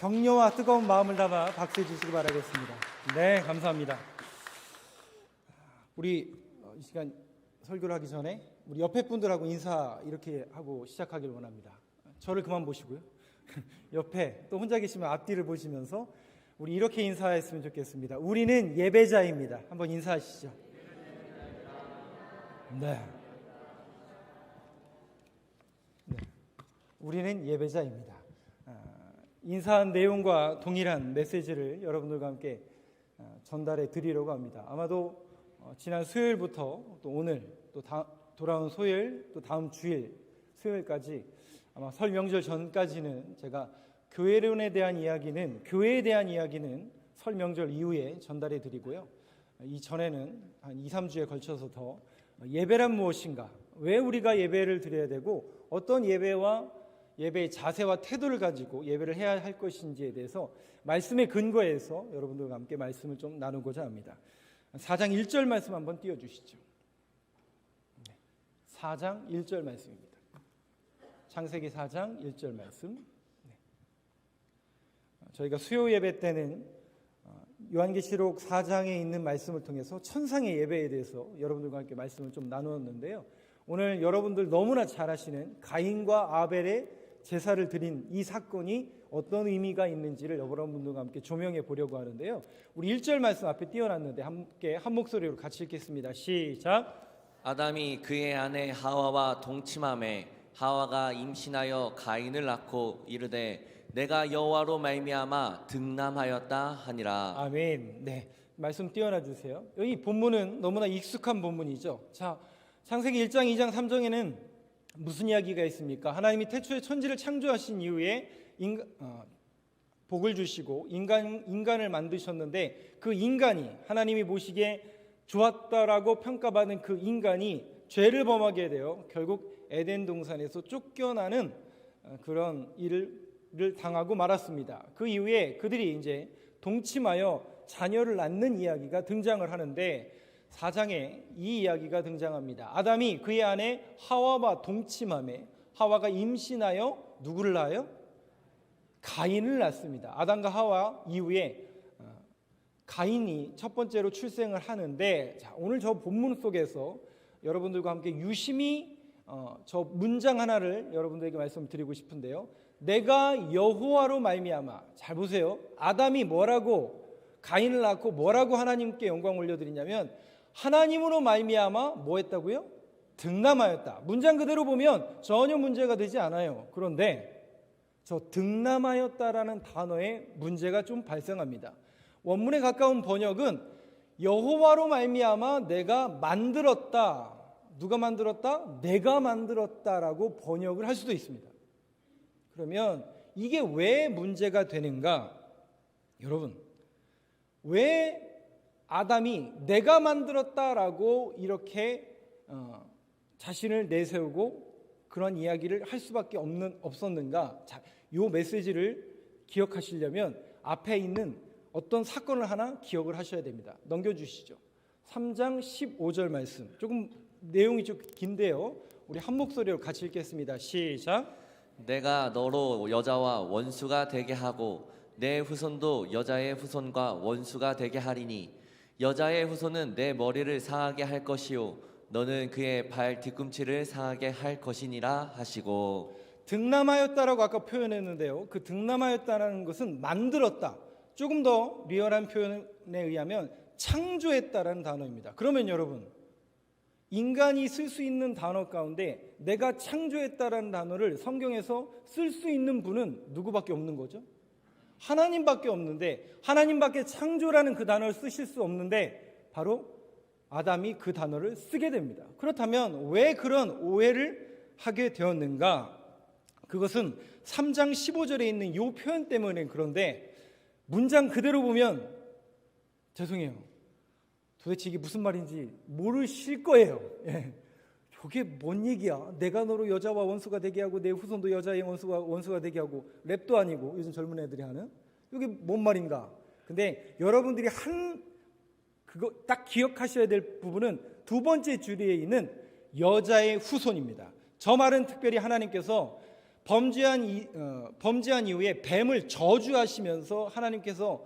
격려와 뜨거운 마음을 담아 박수해 주시기 바라겠습니다. 네, 감사합니다. 우리 이 시간 설교를 하기 전에 우리 옆에 분들하고 인사 이렇게 하고 시작하기를 원합니다. 저를 그만 보시고요. 옆에 또 혼자 계시면 앞뒤를 보시면서 우리 이렇게 인사했으면 좋겠습니다. 우리는 예배자입니다. 한번 인사하시죠. 네. 우리는 예배자입니다. 인사한 내용과 동일한 메시지를 여러분들과 함께 전달해 드리려고 합니다. 아마도 지난 수요일부터 또 오늘 또 돌아온 토요일 또 다음 주일 수요일까지 아마 설 명절 전까지는 제가 교회론에 대한 이야기는 교회에 대한 이야기는 설 명절 이후에 전달해 드리고요. 이전에는 한 2, 3주에 걸쳐서 더 예배란 무엇인가, 왜 우리가 예배를 드려야 되고 어떤 예배의 자세와 태도를 가지고 예배를 해야 할 것인지에 대해서 말씀의 근거에서 여러분들과 함께 말씀을 좀 나누고자 합니다. 4장 1절 말씀 한번 띄워주시죠. 4장 1절 말씀입니다. 창세기 4장 1절 말씀. 저희가 수요 예배 때는 요한계시록 4장에 있는 말씀을 통해서 천상의 예배에 대해서 여러분들과 함께 말씀을 좀 나누었는데요. 오늘 여러분들 너무나 잘 아시는 가인과 아벨의 제사를 드린 이 사건이 어떤 의미가 있는지를 여러분들과 함께 조명해 보려고 하는데요. 우리 1절 말씀 앞에 띄워놨는데 함께 한 목소리로 같이 읽겠습니다. 시작. 아담이 그의 아내 하와와 동침하매 하와가 임신하여 가인을 낳고 이르되 내가 여호와로 말미암아 등남하였다 하니라. 아멘. 네, 말씀 띄워놔 주세요. 여기 본문은 너무나 익숙한 본문이죠. 자, 창세기 1장, 2장, 3장에는 무슨 이야기가 있습니까? 하나님이 태초에 천지를 창조하신 이후에 복을 주시고 인간을 만드셨는데 그 인간이 하나님이 보시기에 좋았다라고 평가받은 그 인간이 죄를 범하게 되어 결국 에덴 동산에서 쫓겨나는 그런 일을 당하고 말았습니다. 그 이후에 그들이 이제 동침하여 자녀를 낳는 이야기가 등장을 하는데 4장에 이 이야기가 등장합니다. 아담이 그의 아내 하와와 동침하며 하와가 임신하여 누구를 낳아요? 가인을 낳습니다. 아담과 하와 이후에 가인이 첫 번째로 출생을 하는데, 자, 오늘 저 본문 속에서 여러분들과 함께 유심히 저 문장 하나를 여러분들에게 말씀드리고 싶은데요. 내가 여호와로 말미암아, 잘 보세요. 아담이 뭐라고 가인을 낳고 뭐라고 하나님께 영광 올려드리냐면 하나님으로 말미암아 뭐 했다고요? 등남하였다. 문장 그대로 보면 전혀 문제가 되지 않아요. 그런데 저 등남하였다라는 단어에 문제가 좀 발생합니다. 원문에 가까운 번역은 여호와로 말미암아 내가 만들었다. 누가 만들었다? 내가 만들었다라고 번역을 할 수도 있습니다. 그러면 이게 왜 문제가 되는가? 여러분, 왜 아담이 내가 만들었다라고 이렇게 자신을 내세우고 그런 이야기를 할 수밖에 없었는가? 자, 이 메시지를 기억하시려면 앞에 있는 어떤 사건을 하나 기억을 하셔야 됩니다. 넘겨주시죠. 3장 15절 말씀. 조금 내용이 좀 긴데요. 우리 한 목소리로 같이 읽겠습니다. 시작. 내가 너로 여자와 원수가 되게 하고 내 후손도 여자의 후손과 원수가 되게 하리니 여자의 후손은 내 머리를 상하게 할 것이요 너는 그의 발 뒤꿈치를 상하게 할 것이니라 하시고. 등남하였다라고 아까 표현했는데요. 그 등남하였다라는 것은 만들었다. 조금 더 리얼한 표현에 의하면 창조했다라는 단어입니다. 그러면 여러분, 인간이 쓸 수 있는 단어 가운데 내가 창조했다라는 단어를 성경에서 쓸 수 있는 분은 누구밖에 없는 거죠? 하나님밖에 없는데, 하나님밖에 창조라는 그 단어를 쓰실 수 없는데 바로 아담이 그 단어를 쓰게 됩니다. 그렇다면 왜 그런 오해를 하게 되었는가? 그것은 3장 15절에 있는 이 표현 때문에. 그런데 문장 그대로 보면 죄송해요, 도대체 이게 무슨 말인지 모르실 거예요. 저게 뭔 얘기야? 내가 너로 여자와 원수가 되게 하고 내 후손도 여자의 원수가 되게 하고. 랩도 아니고 요즘 젊은 애들이 하는 이게 뭔 말인가? 근데 여러분들이 그거 딱 기억하셔야 될 부분은 두 번째 줄에 있는 여자의 후손입니다. 저 말은 특별히 하나님께서 범죄한 이후에 뱀을 저주하시면서 하나님께서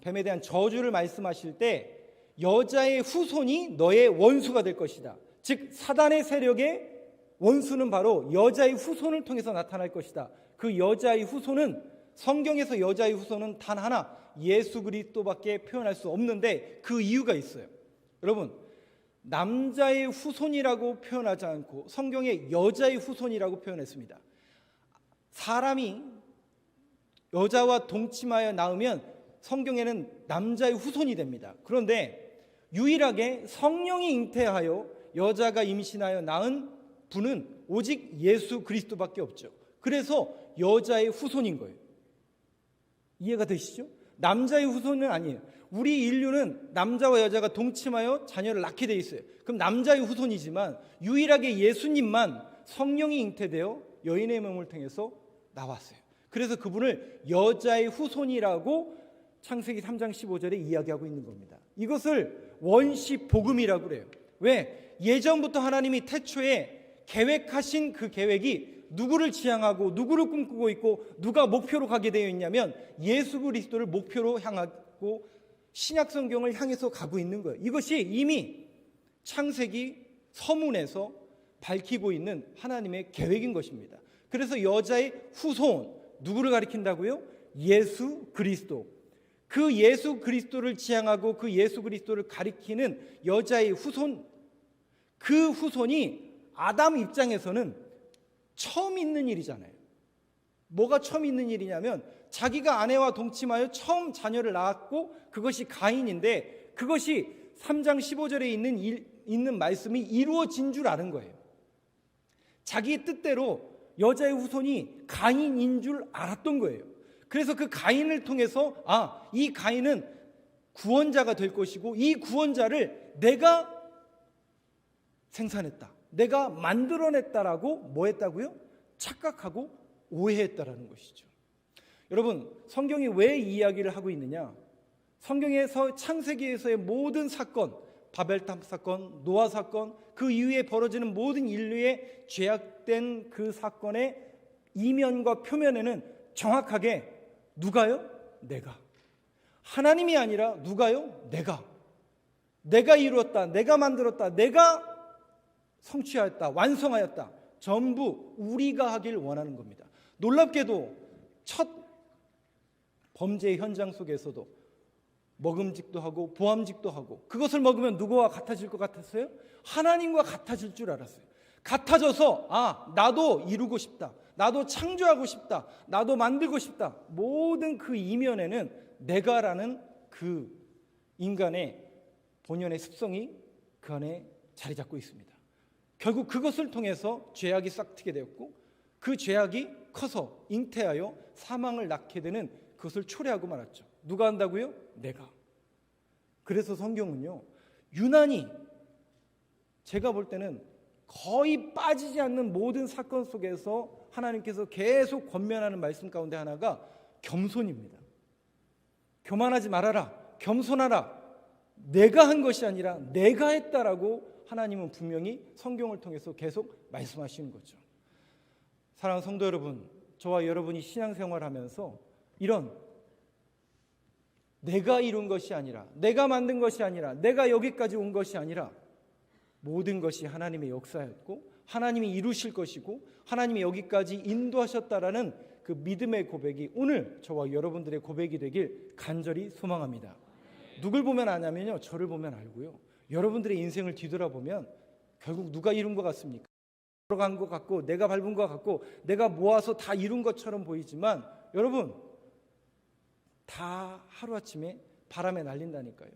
뱀에 대한 저주를 말씀하실 때 여자의 후손이 너의 원수가 될 것이다. 즉 사단의 세력의 원수는 바로 여자의 후손을 통해서 나타날 것이다. 그 여자의 후손은, 성경에서 여자의 후손은 단 하나, 예수 그리스도밖에 표현할 수 없는데 그 이유가 있어요. 여러분, 남자의 후손이라고 표현하지 않고 성경에 여자의 후손이라고 표현했습니다. 사람이 여자와 동침하여 낳으면 성경에는 남자의 후손이 됩니다. 그런데 유일하게 성령이 잉태하여 여자가 임신하여 낳은 분은 오직 예수 그리스도밖에 없죠. 그래서 여자의 후손인 거예요. 이해가 되시죠? 남자의 후손은 아니에요. 우리 인류는 남자와 여자가 동침하여 자녀를 낳게 돼 있어요. 그럼 남자의 후손이지만 유일하게 예수님만 성령이 잉태되어 여인의 몸을 통해서 나왔어요. 그래서 그분을 여자의 후손이라고 창세기 3장 15절에 이야기하고 있는 겁니다. 이것을 원시 복음이라고 그래요. 왜? 예전부터 하나님이 태초에 계획하신 그 계획이 누구를 지향하고 누구를 꿈꾸고 있고 누가 목표로 가게 되어 있냐면 예수 그리스도를 목표로 향하고 신약 성경을 향해서 가고 있는 거예요. 이것이 이미 창세기 서문에서 밝히고 있는 하나님의 계획인 것입니다. 그래서 여자의 후손, 누구를 가리킨다고요? 예수 그리스도. 그 예수 그리스도를 지향하고 그 예수 그리스도를 가리키는 여자의 후손, 그 후손이 아담 입장에서는 처음 있는 일이잖아요. 뭐가 처음 있는 일이냐면 자기가 아내와 동침하여 처음 자녀를 낳았고 그것이 가인인데 그것이 3장 15절에 있는 말씀이 이루어진 줄 아는 거예요. 자기의 뜻대로 여자의 후손이 가인인 줄 알았던 거예요. 그래서 그 가인을 통해서 이 가인은 구원자가 될 것이고 이 구원자를 내가 생산했다, 내가 만들어냈다라고 뭐 했다고요? 착각하고 오해했다라는 것이죠. 여러분, 성경이 왜 이 이야기를 하고 있느냐? 성경에서 창세기에서의 모든 사건, 바벨탑 사건, 노아 사건, 그 이후에 벌어지는 모든 인류의 죄악된 그 사건의 이면과 표면에는 정확하게 누가요? 내가. 하나님이 아니라 누가요? 내가 이루었다, 내가 만들었다, 내가 성취하였다, 완성하였다. 전부 우리가 하길 원하는 겁니다. 놀랍게도 첫 범죄의 현장 속에서도 먹음직도 하고 보암직도 하고 그것을 먹으면 누구와 같아질 것 같았어요? 하나님과 같아질 줄 알았어요. 같아져서 나도 이루고 싶다, 나도 창조하고 싶다, 나도 만들고 싶다. 모든 그 이면에는 내가라는 그 인간의 본연의 습성이 그 안에 자리 잡고 있습니다. 결국 그것을 통해서 죄악이 싹트게 되었고 그 죄악이 커서 잉태하여 사망을 낳게 되는 그것을 초래하고 말았죠. 누가 한다고요? 내가. 그래서 성경은요, 유난히 제가 볼 때는 거의 빠지지 않는 모든 사건 속에서 하나님께서 계속 권면하는 말씀 가운데 하나가 겸손입니다. 교만하지 말아라, 겸손하라. 내가 한 것이 아니라 내가 했다라고 하나님은 분명히 성경을 통해서 계속 말씀하시는 거죠. 사랑하는 성도 여러분, 저와 여러분이 신앙생활하면서 이런 내가 이룬 것이 아니라, 내가 만든 것이 아니라, 내가 여기까지 온 것이 아니라 모든 것이 하나님의 역사였고 하나님이 이루실 것이고 하나님이 여기까지 인도하셨다라는 그 믿음의 고백이 오늘 저와 여러분들의 고백이 되길 간절히 소망합니다. 누굴 보면 아냐면요, 저를 보면 알고요. 여러분들의 인생을 뒤돌아보면 결국 누가 이룬 것 같습니까? 걸어간 것 같고 내가 밟은 것 같고 내가 모아서 다 이룬 것처럼 보이지만 여러분, 다 하루아침에 바람에 날린다니까요.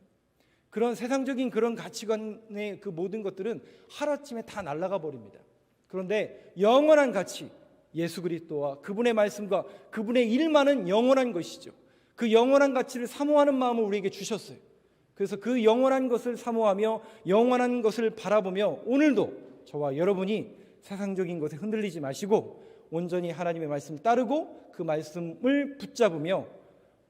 그런 세상적인 그런 가치관의 그 모든 것들은 하루아침에 다 날아가 버립니다. 그런데 영원한 가치, 예수 그리스도와 그분의 말씀과 그분의 일만은 영원한 것이죠. 그 영원한 가치를 사모하는 마음을 우리에게 주셨어요. 그래서 그 영원한 것을 사모하며 영원한 것을 바라보며 오늘도 저와 여러분이 세상적인 것에 흔들리지 마시고 온전히 하나님의 말씀을 따르고 그 말씀을 붙잡으며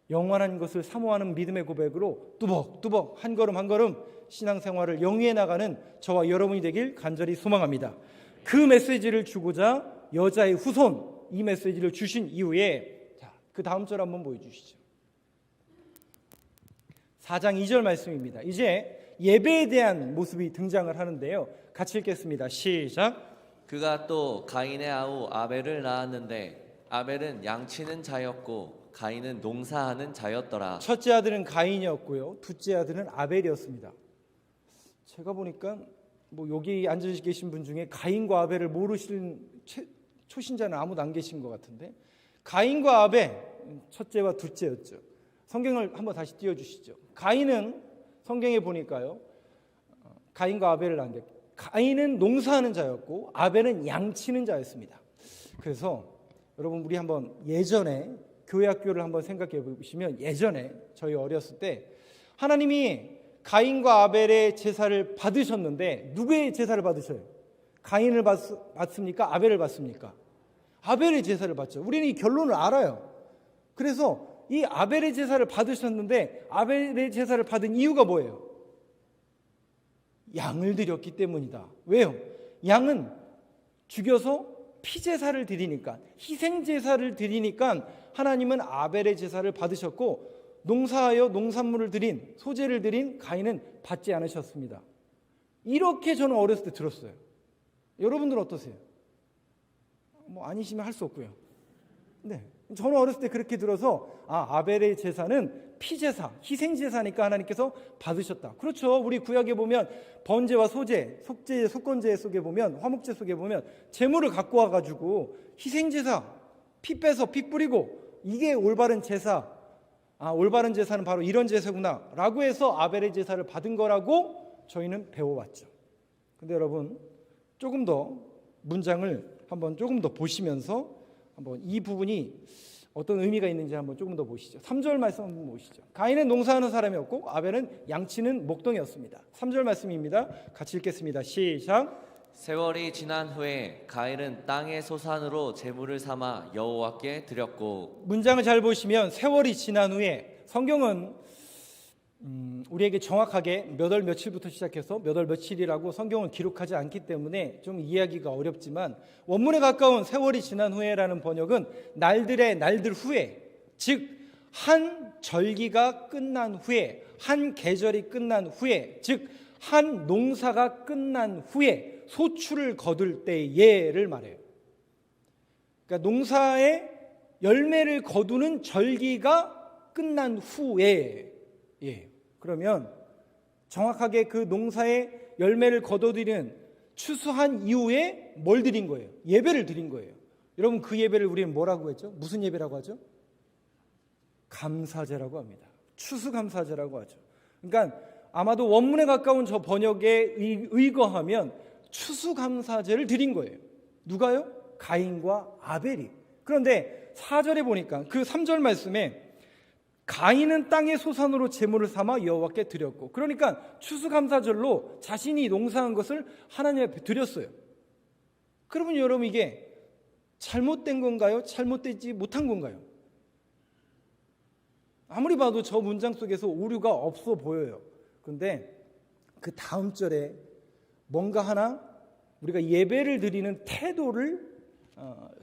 영원한 것을 사모하는 믿음의 고백으로 뚜벅뚜벅 한 걸음 한 걸음 신앙생활을 영위해 나가는 저와 여러분이 되길 간절히 소망합니다. 그 메시지를 주고자 여자의 후손, 이 메시지를 주신 이후에 자, 그 다음 절 한번 보여주시죠. 4장 2절 말씀입니다. 이제 예배에 대한 모습이 등장을 하는데요. 같이 읽겠습니다. 시작. 그가 또 가인의 아우 아벨을 낳았는데 아벨은 양치는 자였고 가인은 농사하는 자였더라. 첫째 아들은 가인이었고요. 둘째 아들은 아벨이었습니다. 제가 보니까 뭐 여기 앉아 계신 분 중에 가인과 아벨을 모르시는 초신자는 아무도 안 계신 것 같은데, 가인과 아벨 첫째와 둘째였죠. 성경을 한번 다시 띄워주시죠. 가인은 성경에 보니까요, 가인과 아벨을 낳는데 가인은 농사하는 자였고 아벨은 양치는 자였습니다. 그래서 여러분 우리 한번 예전에 교회 학교를 한번 생각해 보시면, 예전에 저희 어렸을 때 하나님이 가인과 아벨의 제사를 받으셨는데 누구의 제사를 받으셔요? 가인을 받습니까? 아벨을 받습니까? 아벨의 제사를 받죠. 우리는 이 결론을 알아요. 그래서 이 아벨의 제사를 받으셨는데 아벨의 제사를 받은 이유가 뭐예요? 양을 드렸기 때문이다. 왜요? 양은 죽여서 피제사를 드리니까, 희생제사를 드리니까 하나님은 아벨의 제사를 받으셨고, 농사하여 농산물을 드린, 소재를 드린 가인은 받지 않으셨습니다. 이렇게 저는 어렸을 때 들었어요. 여러분들은 어떠세요? 뭐 아니시면 할 수 없고요. 네, 저는 어렸을 때 그렇게 들어서 아벨의 제사는 피제사, 희생제사니까 하나님께서 받으셨다. 그렇죠. 우리 구약에 보면 번제와 소제, 속죄, 속건제 속에 보면, 화목제 속에 보면 제물을 갖고 와가지고 희생제사, 피 빼서 피 뿌리고 이게 올바른 제사, 올바른 제사는 바로 이런 제사구나 라고 해서 아벨의 제사를 받은 거라고 저희는 배워왔죠. 근데 여러분 조금 더 문장을 한번 조금 더 보시면서 한번 이 부분이 어떤 의미가 있는지 한번 조금 더 보시죠. 3절 말씀 한번 보시죠. 가인은 농사하는 사람이었고 아벨은 양치는 목동이었습니다. 3절 말씀입니다. 같이 읽겠습니다. 시작. 세월이 지난 후에 가인은 땅의 소산으로 제물을 삼아 여호와께 드렸고. 문장을 잘 보시면 세월이 지난 후에, 성경은 우리에게 정확하게 몇 월 며칠부터 시작해서 몇 월 며칠이라고 성경을 기록하지 않기 때문에 좀 이해하기가 어렵지만, 원문에 가까운 세월이 지난 후에라는 번역은 날들의 날들 후에, 즉 한 절기가 끝난 후에, 한 계절이 끝난 후에, 즉 한 농사가 끝난 후에 소출을 거둘 때예를 말해요. 그러니까 농사의 열매를 거두는 절기가 끝난 후에, 그러면 정확하게 그 농사의 열매를 거둬들이는 추수한 이후에 뭘 드린 거예요? 예배를 드린 거예요. 여러분 그 예배를 우리는 뭐라고 했죠? 무슨 예배라고 하죠? 감사제라고 합니다. 추수감사제라고 하죠. 그러니까 아마도 원문에 가까운 저 번역에 의거하면 추수감사제를 드린 거예요. 누가요? 가인과 아벨이. 그런데 4절에 보니까 그 3절 말씀에 가인은 땅의 소산으로 제물을 삼아 여호와께 드렸고, 그러니까 추수감사절로 자신이 농사한 것을 하나님 앞에 드렸어요. 그러면 여러분 이게 잘못된 건가요? 잘못되지 못한 건가요? 아무리 봐도 저 문장 속에서 오류가 없어 보여요. 그런데 그 다음 절에 뭔가 하나 우리가 예배를 드리는 태도를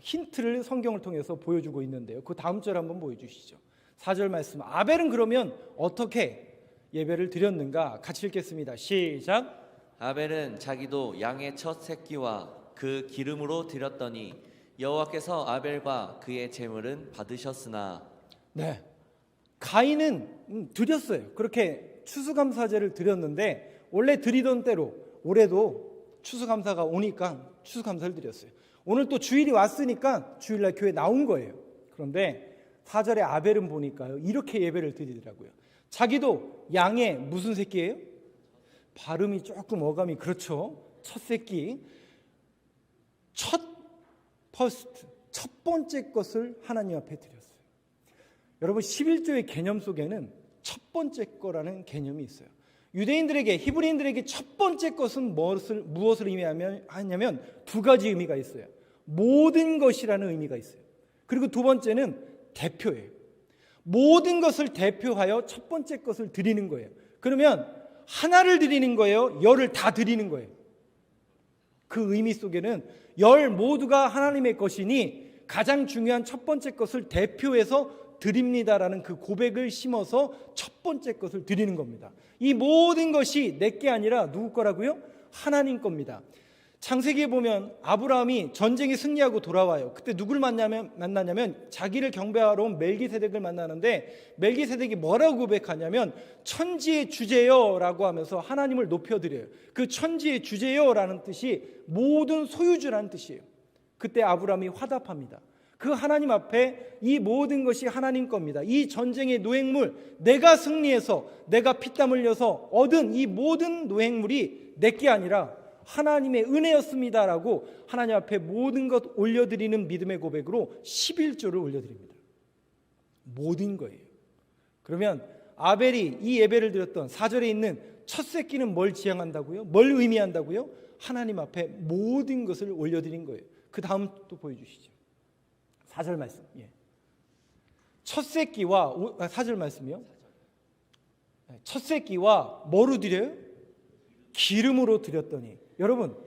힌트를 성경을 통해서 보여주고 있는데요. 그 다음 절 한번 보여주시죠. 4절 말씀. 아벨은 그러면 어떻게 예배를 드렸는가? 같이 읽겠습니다. 시작. 아벨은 자기도 양의 첫 새끼와 그 기름으로 드렸더니 여호와께서 아벨과 그의 제물은 받으셨으나. 네, 가인은 드렸어요. 그렇게 추수감사제를 드렸는데 원래 드리던 대로 올해도 추수감사가 오니까 추수감사를 드렸어요. 오늘 또 주일이 왔으니까 주일날 교회 나온 거예요. 그런데 4절에 아벨은 보니까요, 이렇게 예배를 드리더라고요. 자기도 양의 무슨 새끼예요? 발음이 조금 어감이 그렇죠. 첫 새끼, 첫 번째 것을 하나님 앞에 드렸어요. 여러분 11조의 개념 속에는 첫 번째 거라는 개념이 있어요. 유대인들에게, 히브리인들에게 첫 번째 것은 무엇을 의미하냐면 두 가지 의미가 있어요. 모든 것이라는 의미가 있어요. 그리고 두 번째는 대표예요. 모든 것을 대표하여 첫 번째 것을 드리는 거예요. 그러면 하나를 드리는 거예요? 열을 다 드리는 거예요? 그 의미 속에는 열 모두가 하나님의 것이니 가장 중요한 첫 번째 것을 대표해서 드립니다라는 그 고백을 심어서 첫 번째 것을 드리는 겁니다. 이 모든 것이 내게 아니라 누구 거라고요? 하나님 겁니다. 창세기에 보면 아브라함이 전쟁에 승리하고 돌아와요. 그때 누굴 만나냐면 자기를 경배하러 온 멜기세덱을 만나는데, 멜기세덱이 뭐라고 고백하냐면 천지의 주제여라고 하면서 하나님을 높여드려요. 그 천지의 주제여라는 뜻이 모든 소유주라는 뜻이에요. 그때 아브라함이 화답합니다. 그 하나님 앞에 이 모든 것이 하나님 겁니다. 이 전쟁의 노획물, 내가 승리해서 내가 피땀 흘려서 얻은 이 모든 노획물이 내게 아니라 하나님의 은혜였습니다라고 하나님 앞에 모든 것 올려드리는 믿음의 고백으로 11조를 올려드립니다. 모든 거예요. 그러면 아벨이 이 예배를 드렸던 4절에 있는 첫 새끼는 뭘 지향한다고요? 뭘 의미한다고요? 하나님 앞에 모든 것을 올려드린 거예요. 그 다음 또 보여주시죠. 4절 말씀. 첫 새끼와 4절 말씀이요. 첫 새끼와 뭐로 드려요? 기름으로 드렸더니. 여러분,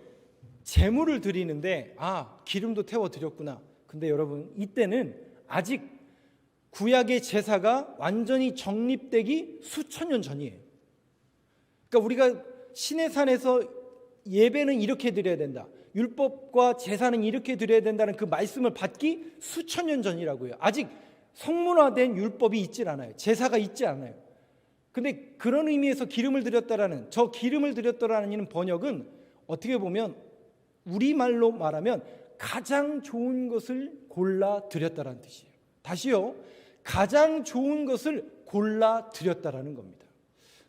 제물을 드리는데 기름도 태워 드렸구나. 근데 여러분, 이때는 아직 구약의 제사가 완전히 정립되기 수천 년 전이에요. 그러니까 우리가 시내산에서 예배는 이렇게 드려야 된다, 율법과 제사는 이렇게 드려야 된다는 그 말씀을 받기 수천 년 전이라고요. 아직 성문화된 율법이 있질 않아요. 제사가 있지 않아요. 근데 그런 의미에서 기름을 드렸다라는, 저 기름을 드렸다라는 번역은 어떻게 보면 우리말로 말하면 가장 좋은 것을 골라 드렸다라는 뜻이에요. 다시요, 가장 좋은 것을 골라 드렸다라는 겁니다.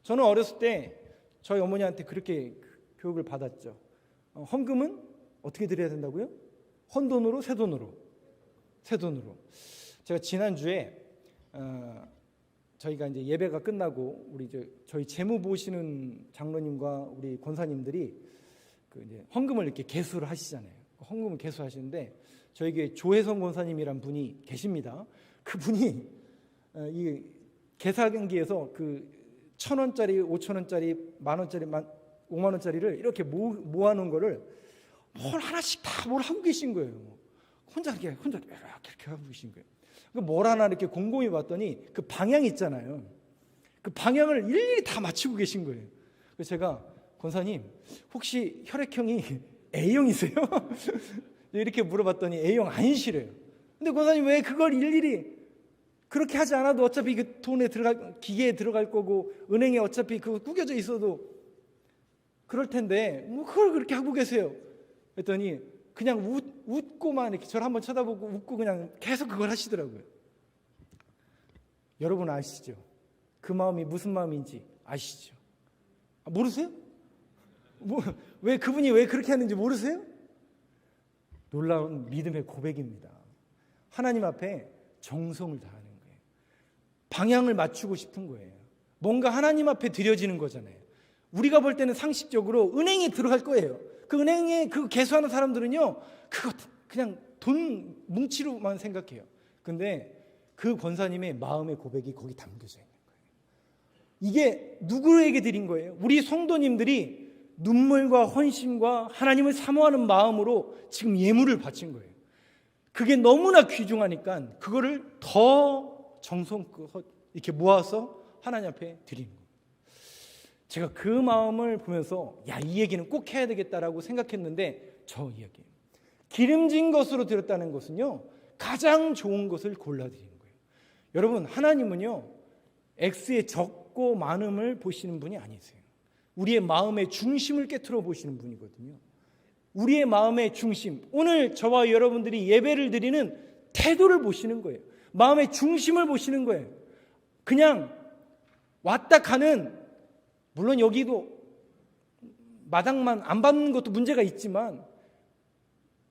저는 어렸을 때 저희 어머니한테 그렇게 교육을 받았죠. 헌금은 어떻게 드려야 된다고요? 헌돈으로, 새돈으로? 새돈으로. 제가 지난주에 저희가 이제 예배가 끝나고 우리 저희 재무 보시는 장로님과 우리 권사님들이 그 이제 헌금을 이렇게 개수를 하시잖아요. 헌금을 개수하시는데 저희 교회 조혜성 권사님이란 분이 계십니다. 그분이 이 계산기에서 그 1,000원짜리, 5,000원짜리, 만원짜리, 5만원짜리를 이렇게 모아놓은 거를 뭘 하나씩 다 뭘 하고 계신 거예요. 혼자 이렇게 하고 계신 거예요. 뭘 하나 이렇게 곰곰이 봤더니 그 방향 있잖아요. 그 방향을 일일이 다 맞추고 계신 거예요. 그래서 제가, 권사님 혹시 혈액형이 A형이세요? 이렇게 물어봤더니 A형 아니시래요. 근데 권사님 왜 그걸 일일이 그렇게 하지 않아도 어차피 그 돈에 들어갈, 기계에 들어갈 거고 은행에 어차피 그거 구겨져 있어도 그럴 텐데 뭐 그걸 그렇게 하고 계세요? 그랬더니 그냥 웃고만 이렇게 저를 한번 쳐다보고 웃고 그냥 계속 그걸 하시더라고요. 여러분 아시죠? 그 마음이 무슨 마음인지 아시죠? 모르세요? 왜 그분이 왜 그렇게 하는지 모르세요? 놀라운 믿음의 고백입니다. 하나님 앞에 정성을 다하는 거예요. 방향을 맞추고 싶은 거예요. 뭔가 하나님 앞에 드려지는 거잖아요. 우리가 볼 때는 상식적으로 은행에 들어갈 거예요. 그 은행에 그 개수하는 사람들은요, 그거 그냥 돈 뭉치로만 생각해요. 근데 그 권사님의 마음의 고백이 거기 담겨져 있는 거예요. 이게 누구에게 드린 거예요? 우리 성도님들이 눈물과 헌신과 하나님을 사모하는 마음으로 지금 예물을 바친 거예요. 그게 너무나 귀중하니까 그거를 더 정성껏 이렇게 모아서 하나님 앞에 드리는 거예요. 제가 그 마음을 보면서 이 얘기는 꼭 해야 되겠다라고 생각했는데 저 이야기예요. 기름진 것으로 드렸다는 것은요, 가장 좋은 것을 골라드리는 거예요. 여러분, 하나님은요 X의 적고 많음을 보시는 분이 아니세요. 우리의 마음의 중심을 깨트려 보시는 분이거든요. 우리의 마음의 중심, 오늘 저와 여러분들이 예배를 드리는 태도를 보시는 거예요. 마음의 중심을 보시는 거예요. 그냥 왔다 가는, 물론 여기도 마당만 안 받는 것도 문제가 있지만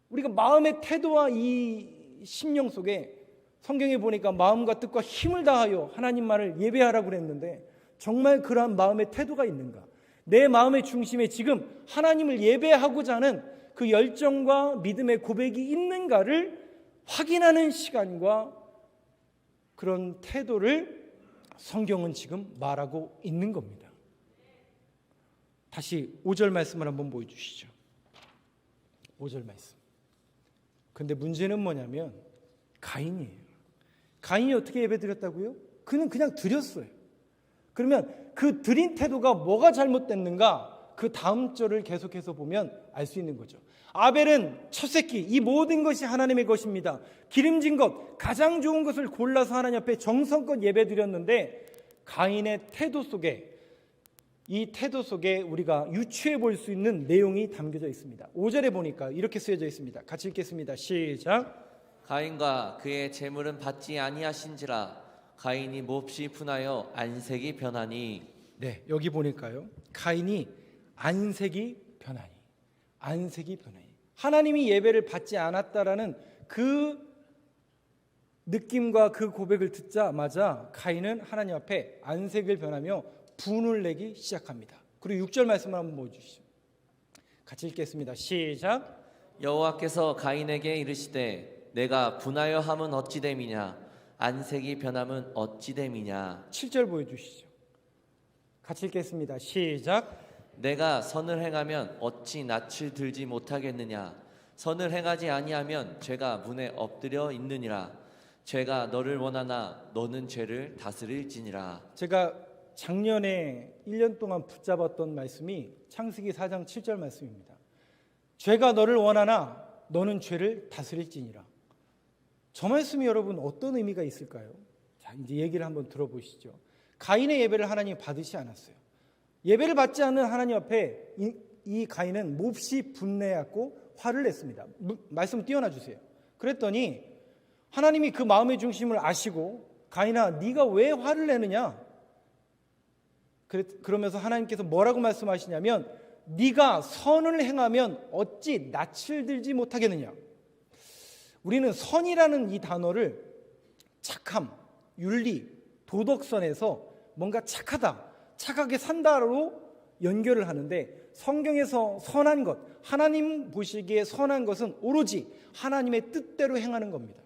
우리가 마음의 태도와 이 심령 속에, 성경에 보니까 마음과 뜻과 힘을 다하여 하나님만을 예배하라고 그랬는데 정말 그러한 마음의 태도가 있는가? 내 마음의 중심에 지금 하나님을 예배하고자 하는 그 열정과 믿음의 고백이 있는가를 확인하는 시간과 그런 태도를 성경은 지금 말하고 있는 겁니다. 다시 5절 말씀을 한번 보여주시죠. 5절 말씀. 근데 문제는 뭐냐면 가인이에요. 가인이 어떻게 예배드렸다고요? 그는 그냥 드렸어요. 그러면 그 드린 태도가 뭐가 잘못됐는가? 그 다음 절을 계속해서 보면 알 수 있는 거죠. 아벨은 첫 새끼, 이 모든 것이 하나님의 것입니다. 기름진 것, 가장 좋은 것을 골라서 하나님 앞에 정성껏 예배드렸는데 가인의 태도 속에, 이 태도 속에 우리가 유추해 볼 수 있는 내용이 담겨져 있습니다. 5절에 보니까 이렇게 쓰여져 있습니다. 같이 읽겠습니다. 시작. 가인과 그의 재물은 받지 아니하신지라 가인이 몹시 분하여 안색이 변하니. 네, 여기 보니까요. 가인이 안색이 변하니. 하나님이 예배를 받지 않았다라는 그 느낌과 그 고백을 듣자마자 가인은 하나님 앞에 안색을 변하며 분을 내기 시작합니다. 그리고 6절 말씀을 한번 보여주시죠. 같이 읽겠습니다. 시작. 여호와께서 가인에게 이르시되 내가 분하여 함은 어찌 됨이냐 안색이 변함은 어찌 됨이냐. 7절 보여주시죠. 같이 읽겠습니다. 시작. 내가 선을 행하면 어찌 낯을 들지 못하겠느냐 선을 행하지 아니하면 죄가 문에 엎드려 있느니라. 죄가 너를 원하나 너는 죄를 다스릴지니라. 제가 작년에 1년 동안 붙잡았던 말씀이 창세기 4장 7절 말씀입니다. 죄가 너를 원하나 너는 죄를 다스릴지니라. 저 말씀이 여러분 어떤 의미가 있을까요? 자, 이제 얘기를 한번 들어보시죠. 가인의 예배를 하나님이 받으시 않았어요. 예배를 받지 않는 하나님 앞에 이 가인은 몹시 분내었고 화를 냈습니다. 말씀 띄워놔 주세요. 그랬더니 하나님이 그 마음의 중심을 아시고 가인아 네가 왜 화를 내느냐? 그러면서 하나님께서 뭐라고 말씀하시냐면 네가 선을 행하면 어찌 낯을 들지 못하겠느냐. 우리는 선이라는 이 단어를 착함, 윤리, 도덕선에서 뭔가 착하다, 착하게 산다로 연결을 하는데 성경에서 선한 것, 하나님 보시기에 선한 것은 오로지 하나님의 뜻대로 행하는 겁니다.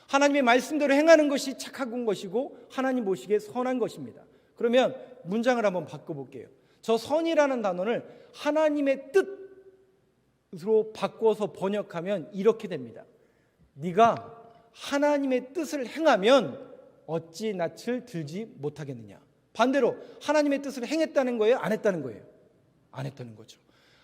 하나님의 말씀대로 행하는 것이 착한 것이고 하나님 보시기에 선한 것입니다. 그러면 문장을 한번 바꿔볼게요. 저 선이라는 단어를 하나님의 뜻으로 바꿔서 번역하면 이렇게 됩니다. 네가 하나님의 뜻을 행하면 어찌 낯을 들지 못하겠느냐. 반대로 하나님의 뜻을 행했다는 거예요? 안 했다는 거예요? 안 했다는 거죠.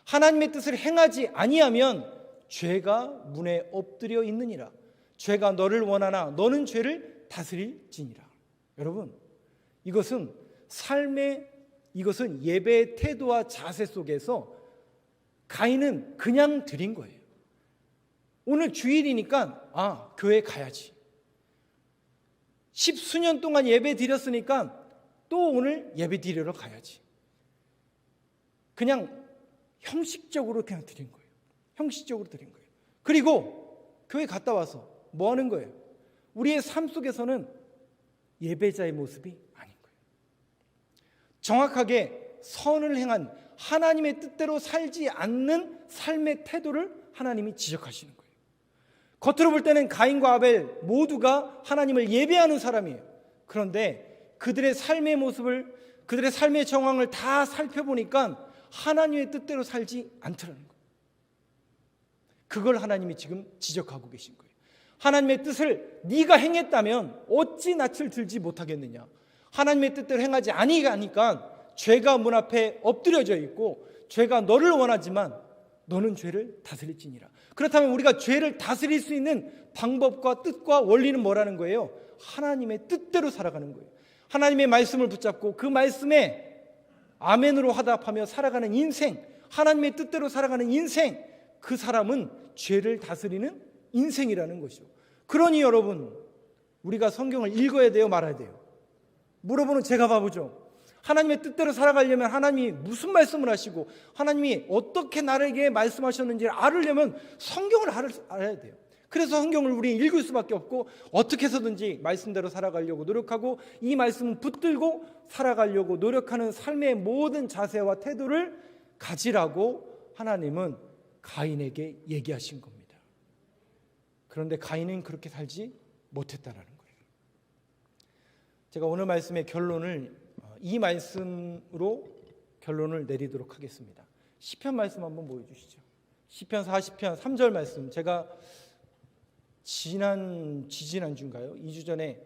하나님의 뜻을 행하지 아니하면 죄가 문에 엎드려 있느니라. 죄가 너를 원하나 너는 죄를 다스릴지니라. 여러분, 이것은 예배의 태도와 자세 속에서 가인은 그냥 드린 거예요. 오늘 주일이니까 교회 가야지. 10수년 동안 예배 드렸으니까 또 오늘 예배 드리러 가야지. 그냥 형식적으로 그냥 드린 거예요. 형식적으로 드린 거예요. 그리고 교회 갔다 와서 뭐 하는 거예요? 우리의 삶 속에서는 예배자의 모습이 아닌 거예요. 정확하게 선을 행한 하나님의 뜻대로 살지 않는 삶의 태도를 하나님이 지적하시는 거예요. 겉으로 볼 때는 가인과 아벨 모두가 하나님을 예배하는 사람이에요. 그런데 그들의 삶의 모습을, 그들의 삶의 정황을 다 살펴보니까 하나님의 뜻대로 살지 않더라는 거예요. 그걸 하나님이 지금 지적하고 계신 거예요. 하나님의 뜻을 네가 행했다면 어찌 낯을 들지 못하겠느냐. 하나님의 뜻대로 행하지 아니하니까 죄가 문 앞에 엎드려져 있고 죄가 너를 원하지만 너는 죄를 다스릴지니라. 그렇다면 우리가 죄를 다스릴 수 있는 방법과 뜻과 원리는 뭐라는 거예요? 하나님의 뜻대로 살아가는 거예요. 하나님의 말씀을 붙잡고 그 말씀에 아멘으로 화답하며 살아가는 인생, 하나님의 뜻대로 살아가는 인생, 그 사람은 죄를 다스리는 인생이라는 것이죠. 그러니 여러분, 우리가 성경을 읽어야 돼요, 말아야 돼요? 물어보는 제가 바보죠. 하나님의 뜻대로 살아가려면 하나님이 무슨 말씀을 하시고 하나님이 어떻게 나에게 말씀하셨는지를 알으려면 성경을 알아야 돼요. 그래서 성경을 우리 읽을 수밖에 없고 어떻게 해서든지 말씀대로 살아가려고 노력하고 이 말씀을 붙들고 살아가려고 노력하는 삶의 모든 자세와 태도를 가지라고 하나님은 가인에게 얘기하신 겁니다. 그런데 가인은 그렇게 살지 못했다라는 거예요. 제가 오늘 말씀의 결론을 이 말씀으로 결론을 내리도록 하겠습니다. 시편 말씀 한번 보여주시죠. 시편 40편 3절 말씀, 제가 지지난주인가요? 2주 전에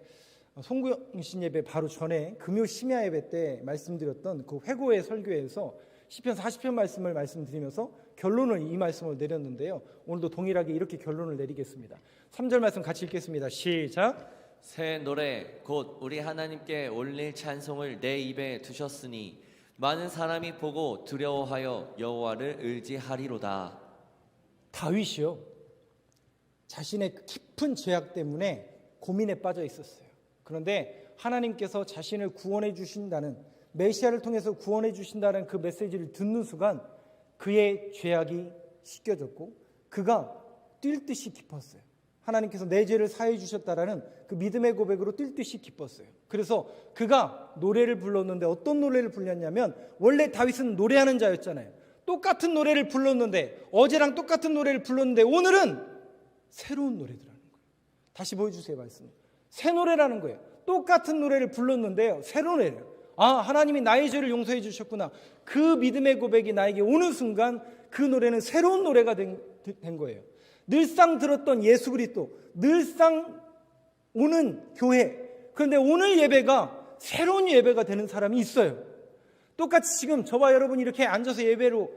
송구영신 예배 바로 전에 금요 심야 예배 때 말씀드렸던 그 회고의 설교에서 시편 40편 말씀을 말씀드리면서 결론을 이 말씀을 내렸는데요. 오늘도 동일하게 이렇게 결론을 내리겠습니다. 3절 말씀 같이 읽겠습니다. 시작. 새 노래 곧 우리 하나님께 올릴 찬송을 내 입에 두셨으니 많은 사람이 보고 두려워하여 여호와를 의지하리로다. 다윗이요, 자신의 깊은 죄악 때문에 고민에 빠져 있었어요. 그런데 하나님께서 자신을 구원해 주신다는, 메시아를 통해서 구원해 주신다는 그 메시지를 듣는 순간 그의 죄악이 씻겨졌고 그가 뛸 듯이 기뻤어요. 하나님께서 내 죄를 사해 주셨다라는 그 믿음의 고백으로 뛸 듯이 기뻤어요. 그래서 그가 노래를 불렀는데 어떤 노래를 불렀냐면, 원래 다윗은 노래하는 자였잖아요. 똑같은 노래를 불렀는데, 어제랑 똑같은 노래를 불렀는데 오늘은 새로운 노래들하는 거예요. 다시 보여주세요. 말씀. 새 노래라는 거예요. 똑같은 노래를 불렀는데요, 새로운 노래예요. 아, 하나님이 나의 죄를 용서해 주셨구나. 그 믿음의 고백이 나에게 오는 순간 그 노래는 새로운 노래가 된 거예요. 늘상 들었던 예수 그리스도, 늘상 오는 교회, 그런데 오늘 예배가 새로운 예배가 되는 사람이 있어요. 똑같이 지금 저와 여러분이 이렇게 앉아서 예배로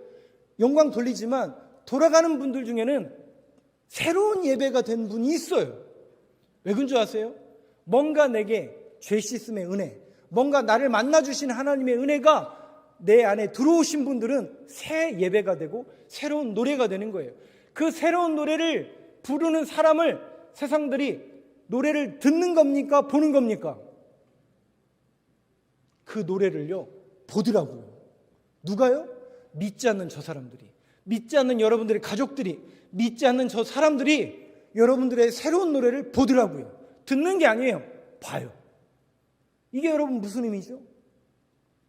영광 돌리지만 돌아가는 분들 중에는 새로운 예배가 된 분이 있어요. 왜 그런 줄 아세요? 뭔가 내게 죄 씻음의 은혜, 뭔가 나를 만나주신 하나님의 은혜가 내 안에 들어오신 분들은 새 예배가 되고 새로운 노래가 되는 거예요. 그 새로운 노래를 부르는 사람을 세상들이 노래를 듣는 겁니까? 보는 겁니까? 그 노래를요, 보더라고요. 누가요? 믿지 않는 저 사람들이, 믿지 않는 여러분들의 가족들이, 믿지 않는 저 사람들이 여러분들의 새로운 노래를 보더라고요. 듣는 게 아니에요. 봐요. 이게 여러분 무슨 의미죠?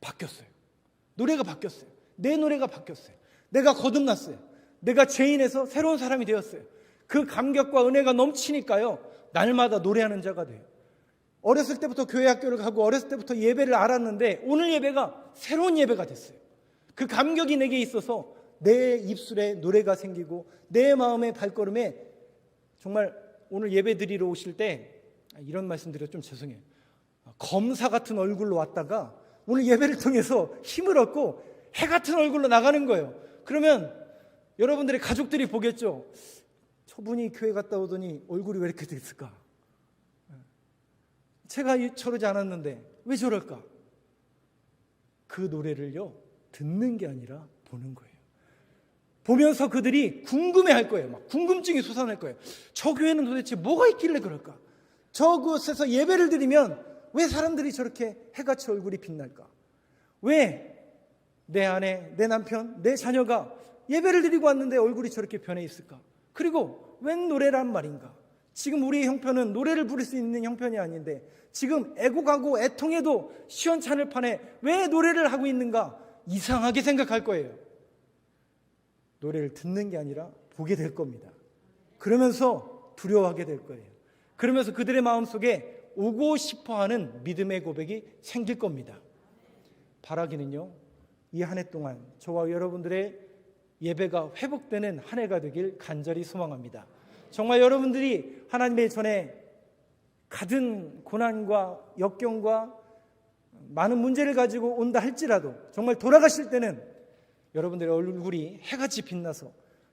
바뀌었어요. 노래가 바뀌었어요. 내 노래가 바뀌었어요. 내가 거듭났어요. 내가 죄인에서 새로운 사람이 되었어요. 그 감격과 은혜가 넘치니까요, 날마다 노래하는 자가 돼요. 어렸을 때부터 교회 학교를 가고 어렸을 때부터 예배를 알았는데 오늘 예배가 새로운 예배가 됐어요. 그 감격이 내게 있어서 내 입술에 노래가 생기고 내 마음의 발걸음에, 정말 오늘 예배 드리러 오실 때 이런 말씀 드려 좀 죄송해요. 검사 같은 얼굴로 왔다가 오늘 예배를 통해서 힘을 얻고 해 같은 얼굴로 나가는 거예요. 그러면 여러분들의 가족들이 보겠죠. 저분이 교회 갔다 오더니 얼굴이 왜 이렇게 됐을까? 제가 저러지 않았는데 왜 저럴까? 그 노래를요, 듣는 게 아니라 보는 거예요. 보면서 그들이 궁금해할 거예요. 막 궁금증이 솟아날 거예요. 저 교회는 도대체 뭐가 있길래 그럴까? 저곳에서 예배를 드리면 왜 사람들이 저렇게 해같이 얼굴이 빛날까? 왜 내 아내, 내 남편, 내 자녀가 예배를 드리고 왔는데 얼굴이 저렇게 변해 있을까? 그리고 웬 노래란 말인가? 지금 우리의 형편은 노래를 부를 수 있는 형편이 아닌데 지금 애곡하고 애통해도 시원찮을 판에 왜 노래를 하고 있는가? 이상하게 생각할 거예요. 노래를 듣는 게 아니라 보게 될 겁니다. 그러면서 두려워하게 될 거예요. 그러면서 그들의 마음속에 오고 싶어하는 믿음의 고백이 생길 겁니다. 바라기는요, 이 한 해 동안 저와 여러분들의 예배가 회복되는 한 해가 되길 간절히 소망합니다. 정말 여러분들이 하나님의 전에 가든 고난과 역경과 많은 문제를 가지고 온다 할지라도 정말 돌아가실 때는 여러분들의 얼굴이 해같이 빛나서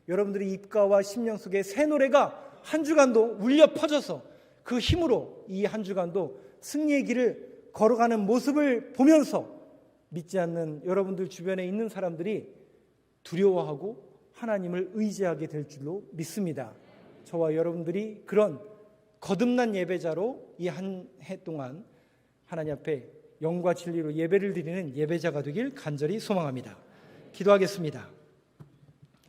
여러분들의 입가와 심령 속에 새 노래가 한 주간도 울려 퍼져서 그 힘으로 이 한 주간도 승리의 길을 걸어가는 모습을 보면서 믿지 않는 여러분들 주변에 있는 사람들이 두려워하고 하나님을 의지하게 될 줄로 믿습니다. 저와 여러분들이 그런 거듭난 예배자로 이 한 해 동안 하나님 앞에 영과 진리로 예배를 드리는 예배자가 되길 간절히 소망합니다. 기도하겠습니다.